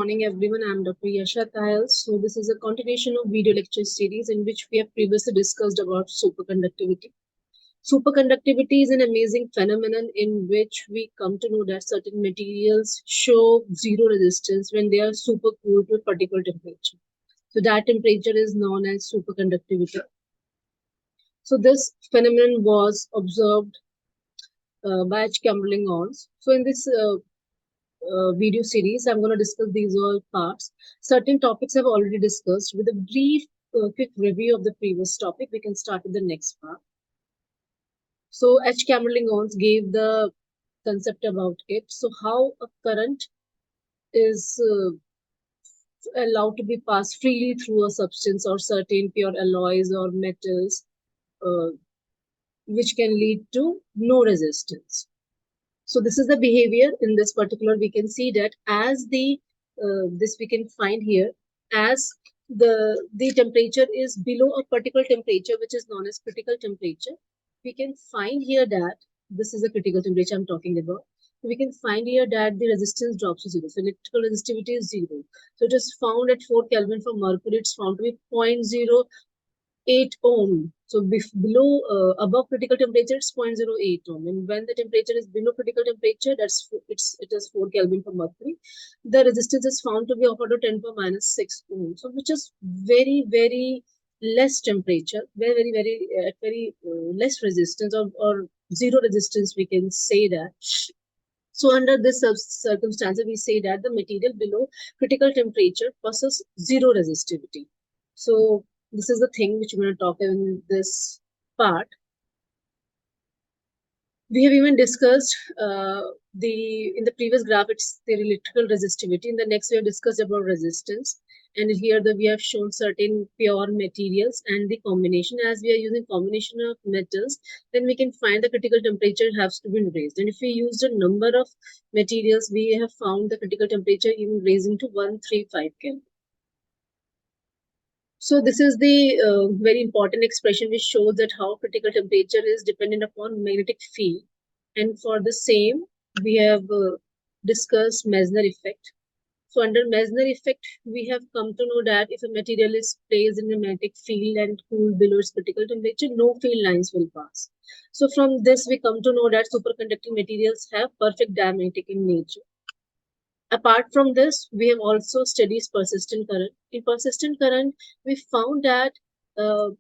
morning, everyone. I'm Dr. Yasha Tayal. So this is a continuation of video lecture series in which we have previously discussed about superconductivity. Superconductivity is an amazing phenomenon in which we come to know that certain materials show zero resistance when they are super cooled to a particular temperature. So that temperature is known as superconductivity. So this phenomenon was observed by Chamberlain-Ons. So in this video series, I'm going to discuss these all parts. Certain topics I've already discussed. With a brief quick review of the previous topic, we can start with the next part. So Chamberlain-Ons gave the concept about it. So how a current is allowed to be passed freely through a substance or certain pure alloys or metals, which can lead to no resistance. So this is the behavior in this particular. We can see that as the this we can find here, as the temperature is below a particular temperature, which is known as critical temperature. We can find here that this is the critical temperature I'm talking about. We can find here that the resistance drops to zero. So electrical resistivity is zero. So it is found at 4 Kelvin for mercury. It's found to be 0.08 ohm. So below, above critical temperature, it's 0.08 ohm. And when the temperature is below critical temperature, it is 4 Kelvin for mercury. The resistance is found to be of order 10 power minus 6 ohm. So which is very, very less temperature, very less resistance or zero resistance, we can say that. So under this circumstances, we say that the material below critical temperature possesses zero resistivity. So this is the thing which we're going to talk in this part. We have even discussed in the previous graph, it's the electrical resistivity. In the next, we have discussed about resistance. And here we have shown certain pure materials and the combination. As we are using combination of metals, then we can find the critical temperature has to be raised. And if we use a number of materials, we have found the critical temperature even raising to 135 Kelvin. So this is the very important expression which shows that how critical temperature is dependent upon magnetic field. And for the same, we have discussed Meissner effect. So under Meissner effect, we have come to know that if a material is placed in a magnetic field and cooled below its critical temperature, no field lines will pass. So from this, we come to know that superconducting materials have perfect diamagnetic in nature. Apart from this, we have also studied persistent current. In persistent current, we found that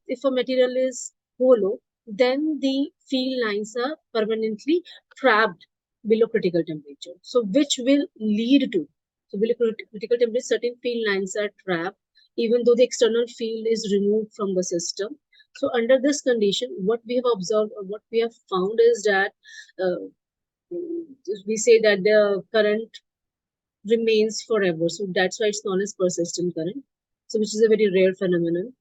if a material is hollow, then the field lines are permanently trapped below critical temperature. So which will lead to, so below critical temperature, certain field lines are trapped, even though the external field is removed from the system. So under this condition, what we have observed or what we have found is that we say that the current remains forever. So that's why it's known as persistent current. So which is a very rare phenomenon.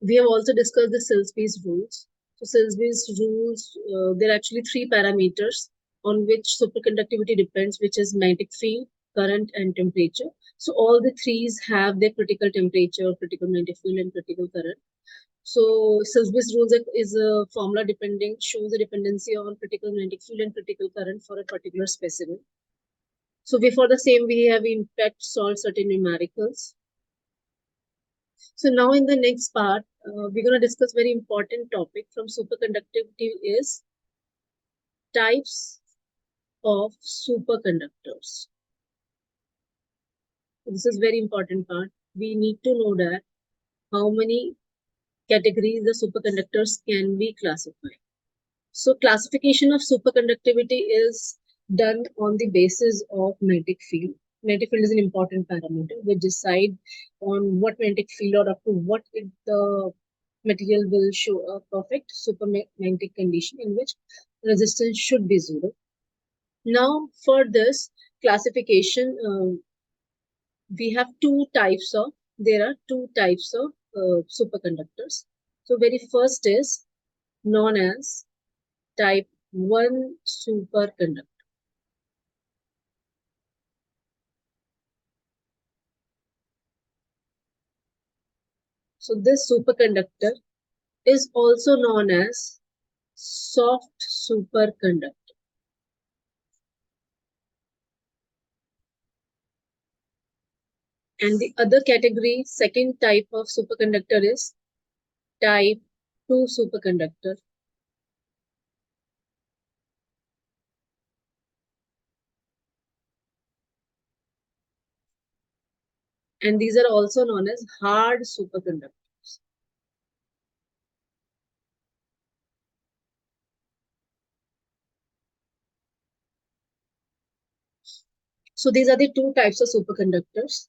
We have also discussed the Silsby's rules. So Silsby's rules, there are actually three parameters on which superconductivity depends, which is magnetic field, current, and temperature. So all the threes have their critical temperature, critical magnetic field, and critical current. So Silsby's rules is a formula shows the dependency on critical magnetic field and critical current for a particular specimen. So before the same, we have in fact solved certain numericals. So now in the next part, we're going to discuss very important topic from superconductivity is types of superconductors. This is very important part. We need to know that how many categories the superconductors can be classified. So classification of superconductivity is done on the basis of magnetic field. Magnetic field is an important parameter which decide on what magnetic field or up to what the material will show a perfect supermagnetic condition in which resistance should be zero. Now for this classification, there are two types of superconductors. So very first is known as type 1 superconductor. So this superconductor is also known as soft superconductor. And the other category, second type of superconductor is type 2 superconductor. And these are also known as hard superconductors. So these are the two types of superconductors.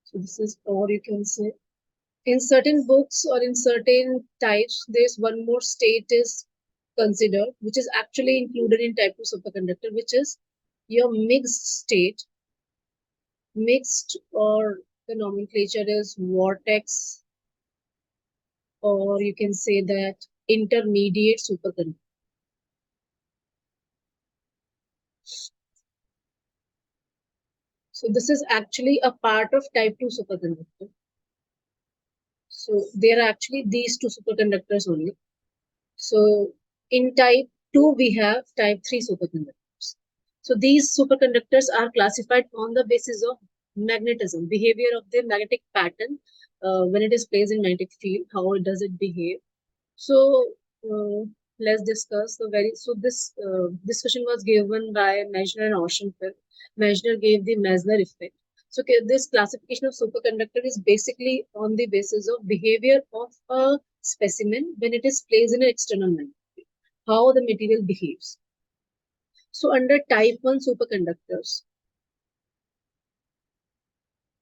So this is, or you can say, in certain books or in certain types, there's one more state is considered, which is actually included in type 2 superconductor, which is your mixed state. Mixed, or the nomenclature is vortex, or you can say that intermediate superconductor. So this is actually a part of type 2 superconductor. So there are actually these two superconductors only. So in type 2, we have type 3 superconductors. So these superconductors are classified on the basis of magnetism, behavior of the magnetic pattern when it is placed in magnetic field, how does it behave. So let's discuss the very, so this discussion was given by Meissner and Oceanfield. Meissner gave the Meissner effect. So this classification of superconductor is basically on the basis of behavior of a specimen when it is placed in an external magnet, how the material behaves. So under type 1 superconductors,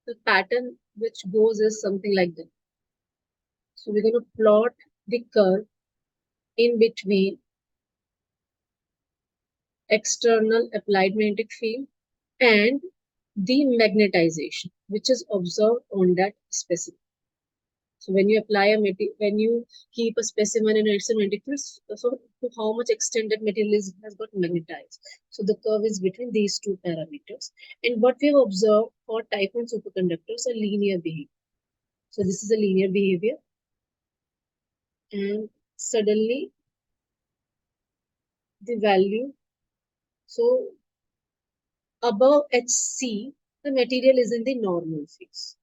the pattern which goes is something like that. So we're going to plot the curve in between external applied magnetic field and the magnetization which is observed on that specimen. So when you apply a material, when you keep a specimen in its magnetic field, so to how much extent that material has got magnetized. So the curve is between these two parameters. And what we have observed for type 1 superconductors are linear behavior. So this is a linear behavior, and suddenly the value, so above HC, the material is in the normal phase.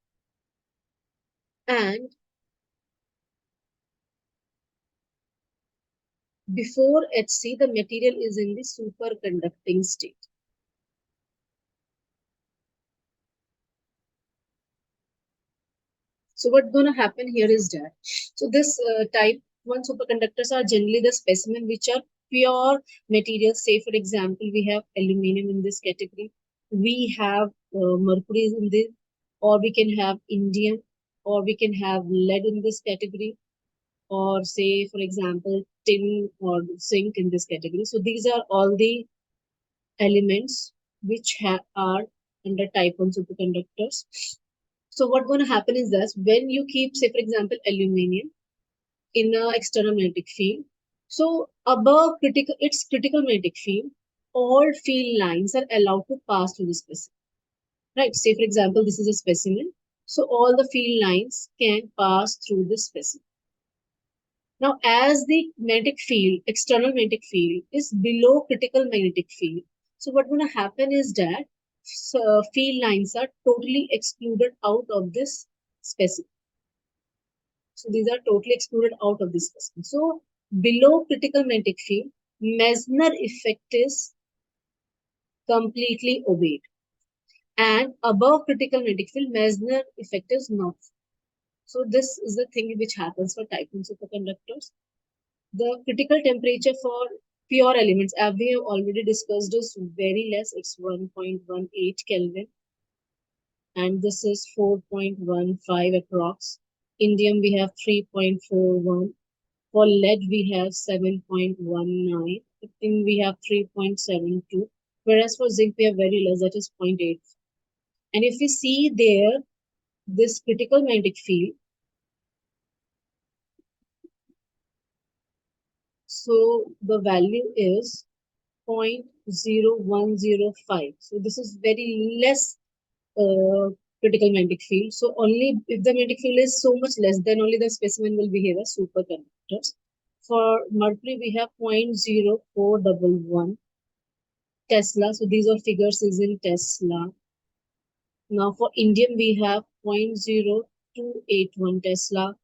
And before HC, the material is in the superconducting state. So what's going to happen here is that, so this type 1 superconductors are generally the specimen which are pure materials. Say for example, we have aluminum in this category, we have mercury in this, or we can have indium, or we can have lead in this category, or say for example tin or zinc in this category. So these are all the elements which are under type 1 superconductors. So what's going to happen is that when you keep, say for example, aluminum in an external magnetic field, so above its critical magnetic field, all field lines are allowed to pass through the specimen. Right? Say for example, this is a specimen. So all the field lines can pass through the specimen. Now, as the magnetic field, external magnetic field, is below critical magnetic field, so what's going to happen is that field lines are totally excluded out of this specimen. So these are totally excluded out of this specimen. So below critical magnetic field, Meissner effect is completely obeyed. And above critical magnetic field, Meissner effect is not. So this is the thing which happens for type 1 superconductors. The critical temperature for pure elements, as we have already discussed, is very less. It's 1.18 Kelvin. And this is 4.15 approx. Indium, we have 3.41. For lead, we have 7.19. Tin, we have 3.72. Whereas for zinc, we have very less, that is 0.8. And if we see there, this critical magnetic field, so the value is 0.0105. So this is very less critical magnetic field. So only if the magnetic field is so much less, then only the specimen will behave as superconductors. For mercury, we have 0.0411 Tesla. So these are figures is in Tesla. Now for indium we have 0.0281 Tesla.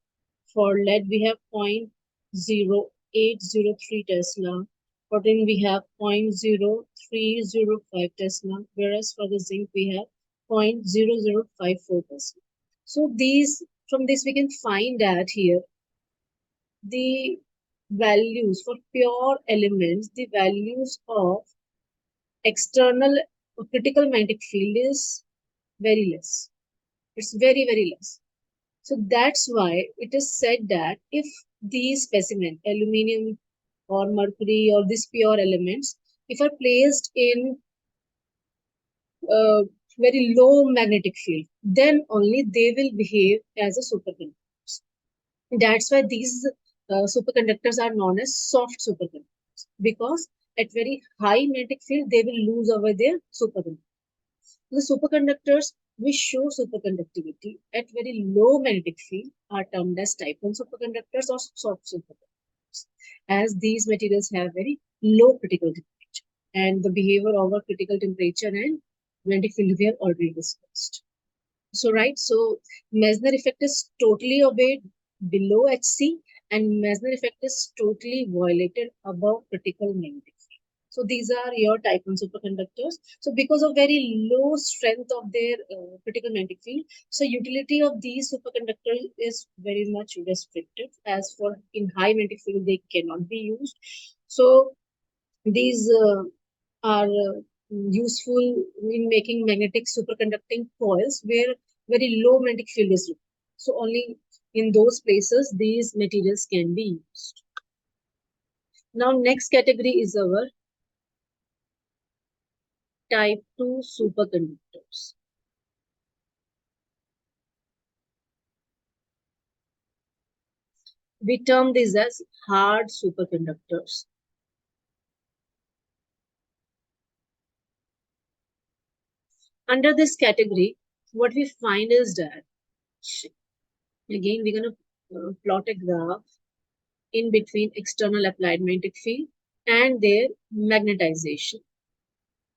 For lead we have 0.0803 Tesla. For tin we have 0.0305 Tesla, whereas for the zinc we have 0.0054 Tesla. So these, from this we can find that here the values for pure elements, the values of external critical magnetic field is very less. It's very, very less. So that's why it is said that if these specimen, aluminium or mercury or these pure elements, if are placed in a very low magnetic field, then only they will behave as a superconductors. That's why these superconductors are known as soft superconductors, because at very high magnetic field they will lose over their superconductivity. The superconductors which show superconductivity at very low magnetic field are termed as type 1 superconductors or soft superconductors, as these materials have very low critical temperature, and the behavior over critical temperature and magnetic field we have already discussed. So Meissner effect is totally obeyed below HC, and Meissner effect is totally violated above critical magnetic field. So these are your type 1 superconductors. So because of very low strength of their critical magnetic field, so utility of these superconductors is very much restricted. As for in high magnetic field, they cannot be used. So these are useful in making magnetic superconducting coils where very low magnetic field is required. So only in those places these materials can be used. Now next category is our type 2 superconductors. We term these as hard superconductors. Under this category, what we find is that, again, we're going to plot a graph in between external applied magnetic field and their magnetization.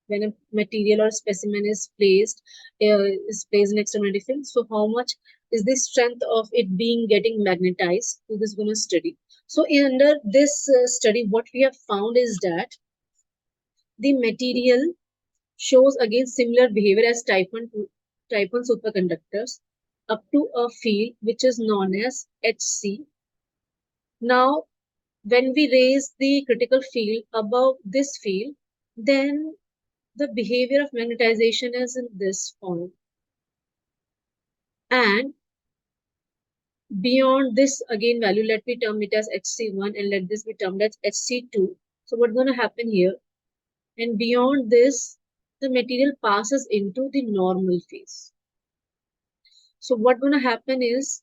When a material or specimen is placed in external magnetic field, so how much is the strength of it being getting magnetized? So this is going to study. So under this study, what we have found is that the material shows again similar behavior as type 1 superconductors up to a field which is known as HC. Now, when we raise the critical field above this field, then the behavior of magnetization is in this form. And beyond this, again, value, let me term it as HC1 and let this be termed as HC2. So what's going to happen here? And beyond this, the material passes into the normal phase. So what's going to happen is,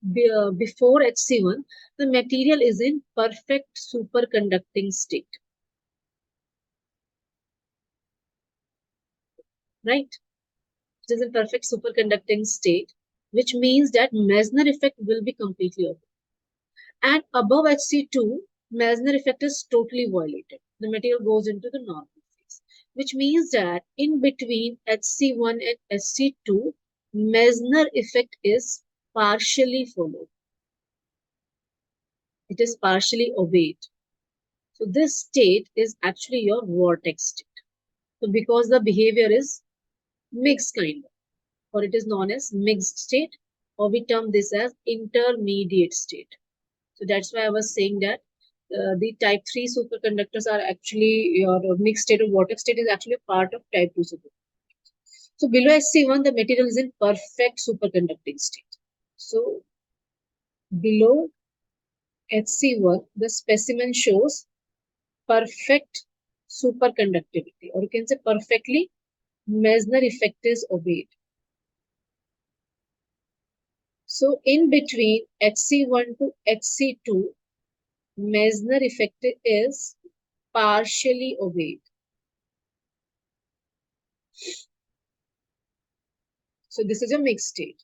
before HC1, the material is in perfect superconducting state. Right? It is in perfect superconducting state, which means that Meissner effect will be completely over. And above HC2, Meissner effect is totally violated. The material goes into the normal phase, which means that in between HC1 and HC2, Meissner effect is partially followed. It is partially obeyed. So this state is actually your vortex state. So because the behavior is mixed kind of, or it is known as mixed state, or we term this as intermediate state. So that's why I was saying that the type 3 superconductors are actually, your mixed state or vortex state is actually a part of type 2 superconductors. So below HC1, the material is in perfect superconducting state. So below HC1, the specimen shows perfect superconductivity, or you can say perfectly Meissner effect is obeyed. So in between HC1 to HC2, Meissner effect is partially obeyed. So this is a mixed state.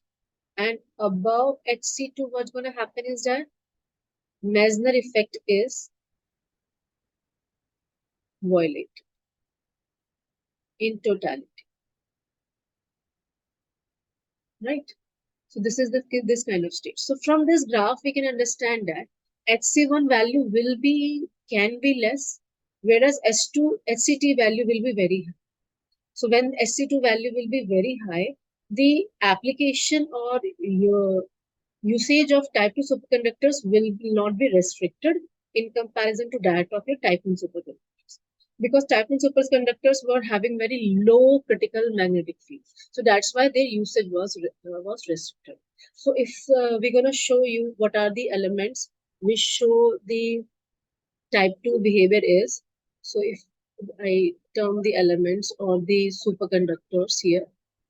And above HC2, what's going to happen is that Meissner effect is violated in totality. right? So this is this kind of state. So from this graph, we can understand that HC1 value can be less, whereas HCT value will be very high. So when HC2 value will be very high, the application or your usage of type 2 superconductors will not be restricted in comparison to that of your type 1 superconductors. Because type 1 superconductors were having very low critical magnetic field. So that's why their usage was restricted. So if we're going to show you what are the elements, we show the type 2 behavior is. So if I term the elements or the superconductors here,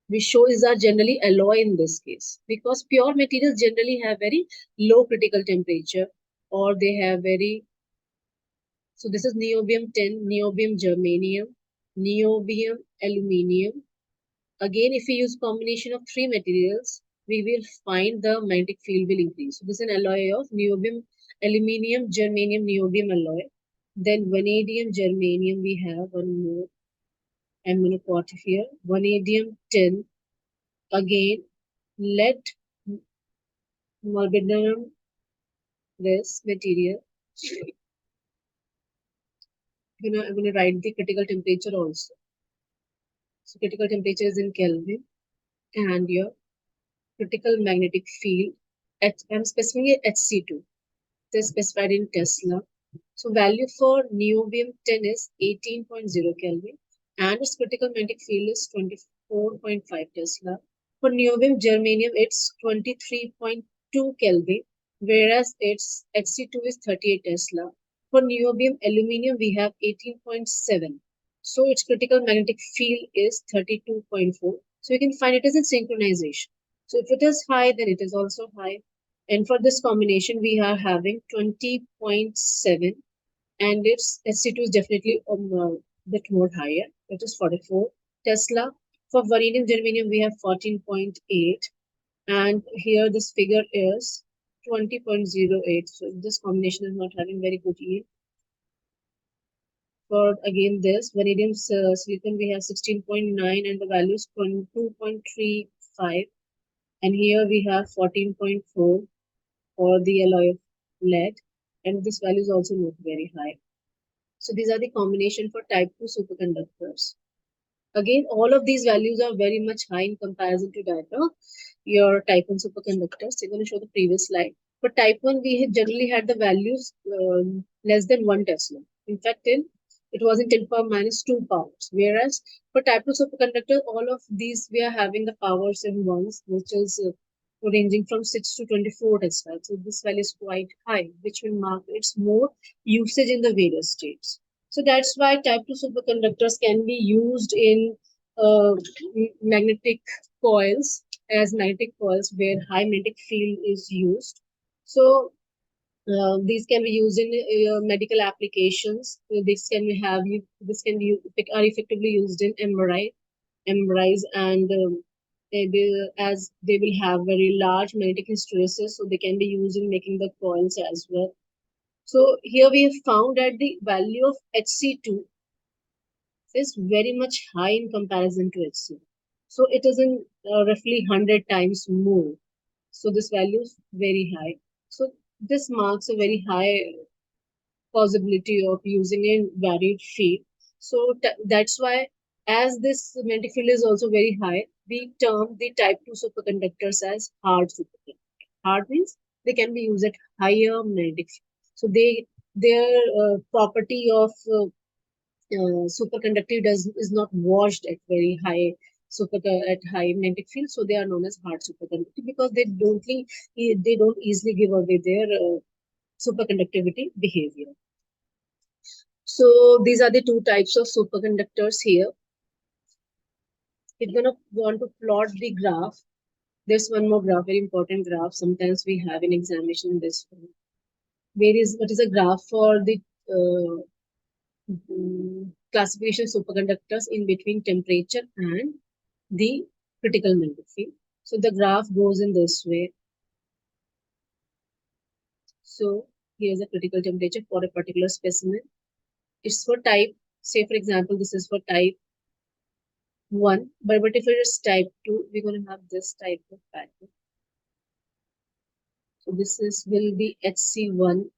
we show is are generally alloy in this case, because pure materials generally have very low critical temperature, or they have very, so this is niobium tin, niobium germanium, niobium aluminium. Again, if we use combination of three materials, we will find the magnetic field will increase. So this is an alloy of niobium, aluminium, germanium, niobium alloy. Then vanadium, germanium, we have one more. I'm going to put here. Vanadium, tin. Again, lead, molybdenum, this material. I'm going to write the critical temperature also. So critical temperature is in Kelvin, and your critical magnetic field. I'm specifying it HC2. This is specified in Tesla. So value for niobium 10 is 18.0 Kelvin, and its critical magnetic field is 24.5 Tesla. For niobium germanium, it's 23.2 Kelvin, whereas its Hc2 is 38 Tesla. For niobium aluminium, we have 18.7. So its critical magnetic field is 32.4. So you can find it as a synchronization. So if it is high, then it is also high. And for this combination, we are having 20.7, and its Hc2 is definitely a bit more higher. It is 44 Tesla. For vanadium germanium, we have 14.8, and here this figure is 20.08. So this combination is not having very good yield. For again this vanadium silicon, we have 16.9, and the value is 22.35, and here we have 14.4 for the alloy of lead, and this value is also not very high. So these are the combination for type 2 superconductors. Again, all of these values are very much high in comparison to that of your type 1 superconductors. I'm going to show the previous slide. For type 1, we generally had the values less than 1 Tesla. In fact, it was in 10 power minus 2 powers. Whereas for type 2 superconductor, all of these we are having the powers in ones, which is ranging from 6 to 24 Tesla. So this value is quite high, which will mark its more usage in the various states. So that's why type 2 superconductors can be used in uh, magnetic coils, as magnetic coils where high magnetic field is used. So these can be used in medical applications. This can be are effectively used in MRIs, and as they will have very large magnetic hysteresis, so they can be used in making the coils as well. So here we have found that the value of Hc2 is very much high in comparison to Hc. So it is in roughly 100 times more. So this value is very high. So this marks a very high possibility of using a varied field. So that's why, as this magnetic field is also very high, we term the type 2 superconductors as hard superconductor. Hard means they can be used at higher magnetic field. So their property of superconductive is not washed at very high at high magnetic field, so they are known as hard superconductive because they don't easily give away their superconductivity behavior. So these are the two types of superconductors here. If you're gonna want to plot the graph, there's one more graph, very important graph. Sometimes we have an examination in this one. What is a graph for the classification of superconductors in between temperature and the critical magnetic field. So the graph goes in this way. So here's a critical temperature for a particular specimen. It's for type, say for example, this is for type 1, but if it is type 2, we're going to have this type of pattern. So this will be HC1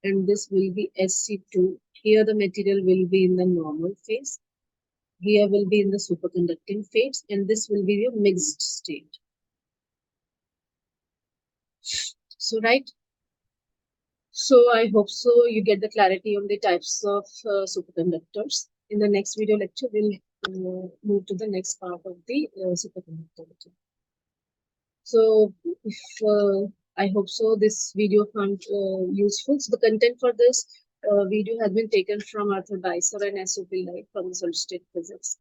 and this will be SC2. Here the material will be in the normal phase. Here will be in the superconducting phase, and this will be your mixed state. So right. So I hope so you get the clarity on the types of superconductors. In the next video lecture, we'll move to the next part of the superconductivity. So if I hope so this video found useful. So the content for this video has been taken from Arthur Beiser and SOP Live from the solid state physics.